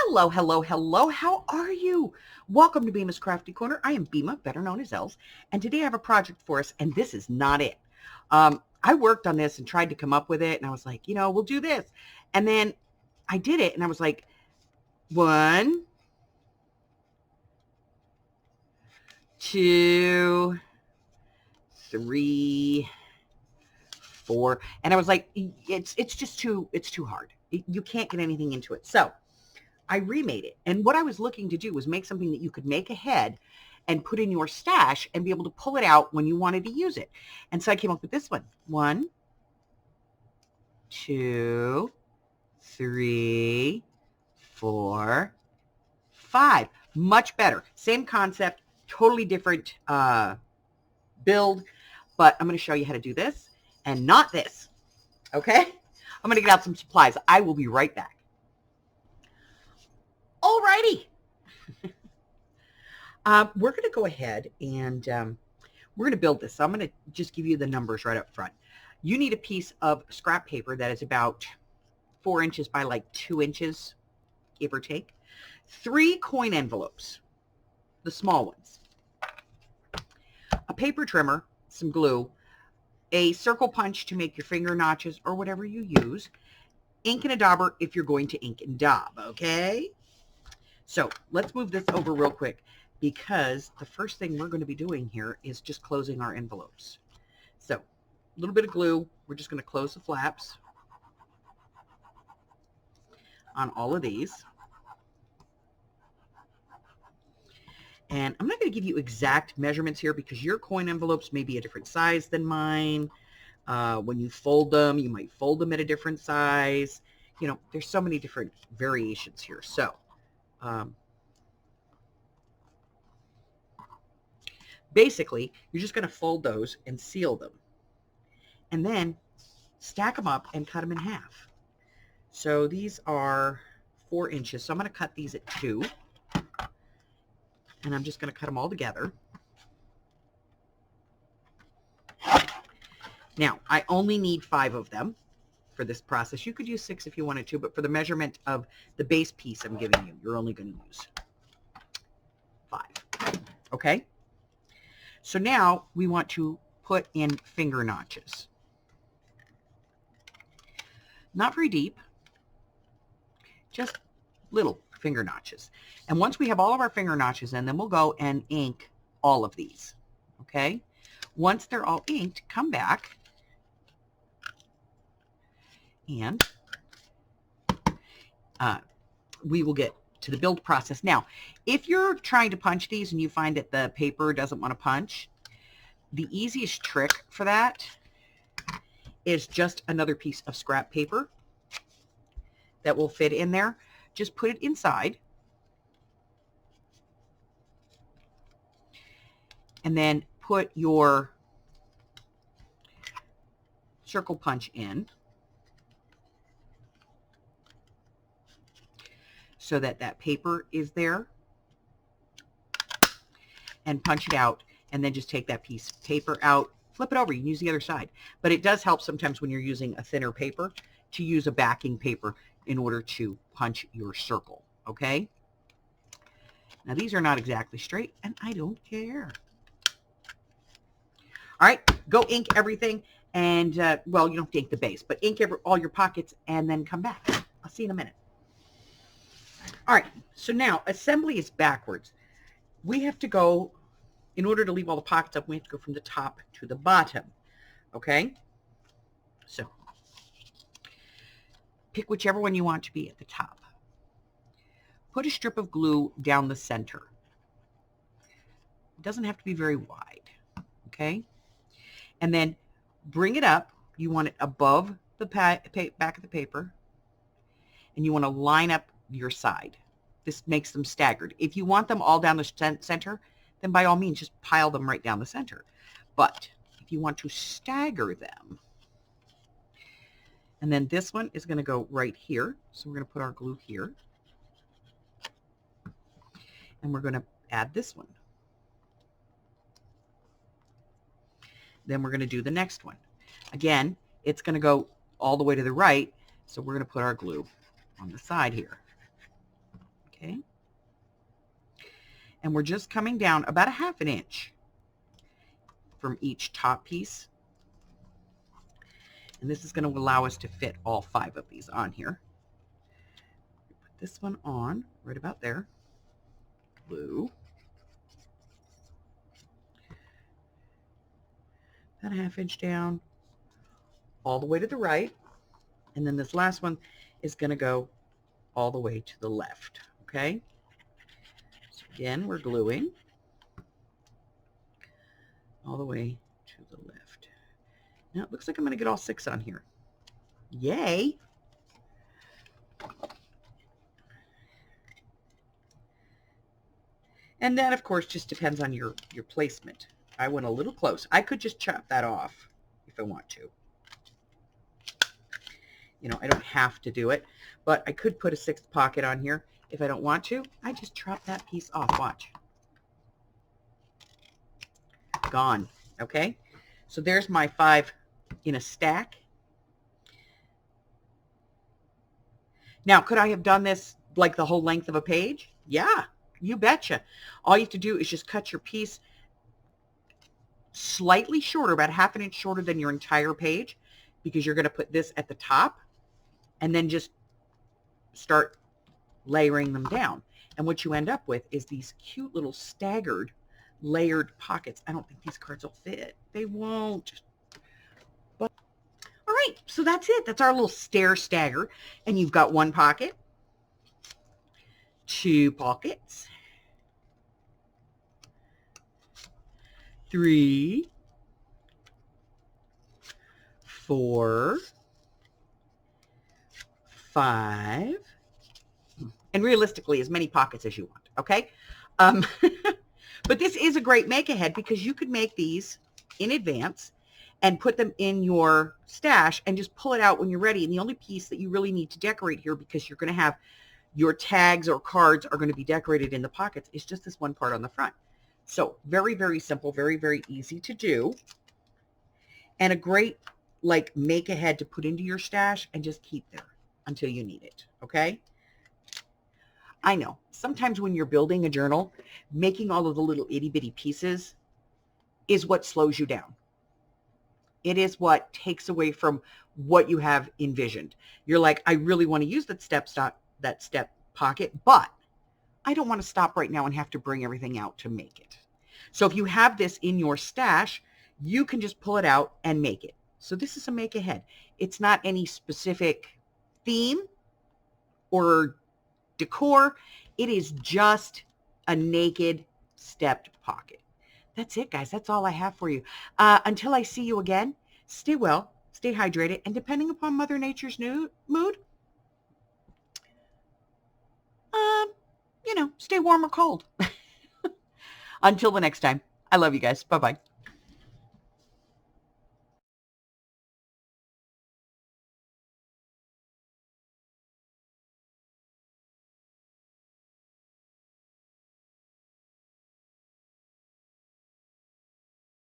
Hello, hello, hello. How are you? Welcome to Beema's Crafty Corner. I am Beema, better known as Els, and today I have a project for us, and this is not it. I worked on this and tried to come up with it, and I was like, we'll do this. And then I did it, and I was like, 1, 2, 3, 4, and I was like, it's just too hard. You can't get anything into it. So I remade it. And what I was looking to do was make something that you could make ahead and put in your stash and be able to pull it out when you wanted to use it. And so I came up with this one. 1, 2, 3, 4, 5. Much better. Same concept, totally different build, but I'm going to show you how to do this and not this. Okay? I'm going to get out some supplies. I will be right back. Alrighty. We're going to go ahead and we're going to build this. So I'm going to just give you the numbers right up front. You need a piece of scrap paper that is about 4 inches by like 2 inches, give or take. 3 coin envelopes, the small ones. A paper trimmer, some glue, a circle punch to make your finger notches or whatever you use, ink and a dauber if you're going to ink and daub, okay? So let's move this over real quick because the first thing we're going to be doing here is just closing our envelopes. So a little bit of glue. We're just going to close the flaps on all of these. And I'm not going to give you exact measurements here because your coin envelopes may be a different size than mine. When you fold them, you might fold them at a different size. There's so many different variations here. So basically, you're just going to fold those and seal them. And then stack them up and cut them in half. So these are 4 inches. So I'm going to cut these at 2. And I'm just going to cut them all together. Now, I only need 5 of them for this process. You could use 6 if you wanted to, but for the measurement of the base piece I'm giving you, you're only going to use 5. Okay? So now we want to put in finger notches. Not very deep, just little finger notches. And once we have all of our finger notches in, then we'll go and ink all of these. Okay? Once they're all inked, come back and we will get to the build process. Now, if you're trying to punch these and you find that the paper doesn't want to punch, the easiest trick for that is just another piece of scrap paper that will fit in there. Just put it inside and then put your circle punch in so that that paper is there, and punch it out, and then just take that piece of paper out, flip it over. You can use the other side, but it does help sometimes when you're using a thinner paper to use a backing paper in order to punch your circle. Okay? Now these are not exactly straight, and I don't care. All right, go ink everything, and well, you don't have to ink the base, but ink all your pockets, and then come back. I'll see you in a minute. All right, so now assembly is backwards. We have to go, in order to leave all the pockets up, we have to go from the top to the bottom. Okay? So pick whichever one you want to be at the top. Put a strip of glue down the center. It doesn't have to be very wide. Okay? And then bring it up. You want it above the back of the paper. And you want to line up your side. This makes them staggered. If you want them all down the center, then by all means, just pile them right down the center. But if you want to stagger them, and then this one is going to go right here. So we're going to put our glue here. And we're going to add this one. Then we're going to do the next one. Again, it's going to go all the way to the right. So we're going to put our glue on the side here. Okay. And we're just coming down about 1/2 inch from each top piece. And this is going to allow us to fit all 5 of these on here. Put this one on right about there. Glue. About 1/2 inch down, all the way to the right. And then this last one is going to go all the way to the left. Okay. So again, we're gluing all the way to the left. Now it looks like I'm going to get all 6 on here. Yay! And that, of course, just depends on your placement. I went a little close. I could just chop that off if I want to. You know, I don't have to do it, but I could put a 6th pocket on here. If I don't want to, I just chop that piece off. Watch. Gone. Okay? So there's my 5 in a stack. Now, could I have done this like the whole length of a page? Yeah, you betcha. All you have to do is just cut your piece slightly shorter, about 1/2 inch shorter than your entire page, because you're going to put this at the top, and then just start layering them down. And what you end up with is these cute little staggered layered pockets. I don't think these cards will fit. They won't. But all right, so that's it. That's our little stair stagger. And you've got 1 pocket, 2 pockets, 3, 4, 5, and realistically as many pockets as you want. Okay. But this is a great make ahead, because you could make these in advance and put them in your stash and just pull it out when you're ready. And the only piece that you really need to decorate here, because you're going to have your tags or cards are going to be decorated in the pockets, is just this one part on the front. So very, very simple, very, very easy to do. And a great like make ahead to put into your stash and just keep there until you need it. Okay. I know sometimes when you're building a journal, making all of the little itty bitty pieces is what slows you down. It is what takes away from what you have envisioned. You're like, I really want to use that step pocket, but I don't want to stop right now and have to bring everything out to make it. So if you have this in your stash, you can just pull it out and make it. So this is a make ahead. It's not any specific theme or decor. It is just a naked stepped pocket. That's it, guys. That's all I have for you. Until I see you again, stay well, stay hydrated, and depending upon Mother Nature's mood, you know, stay warm or cold. Until the next time, I love you guys. Bye-bye.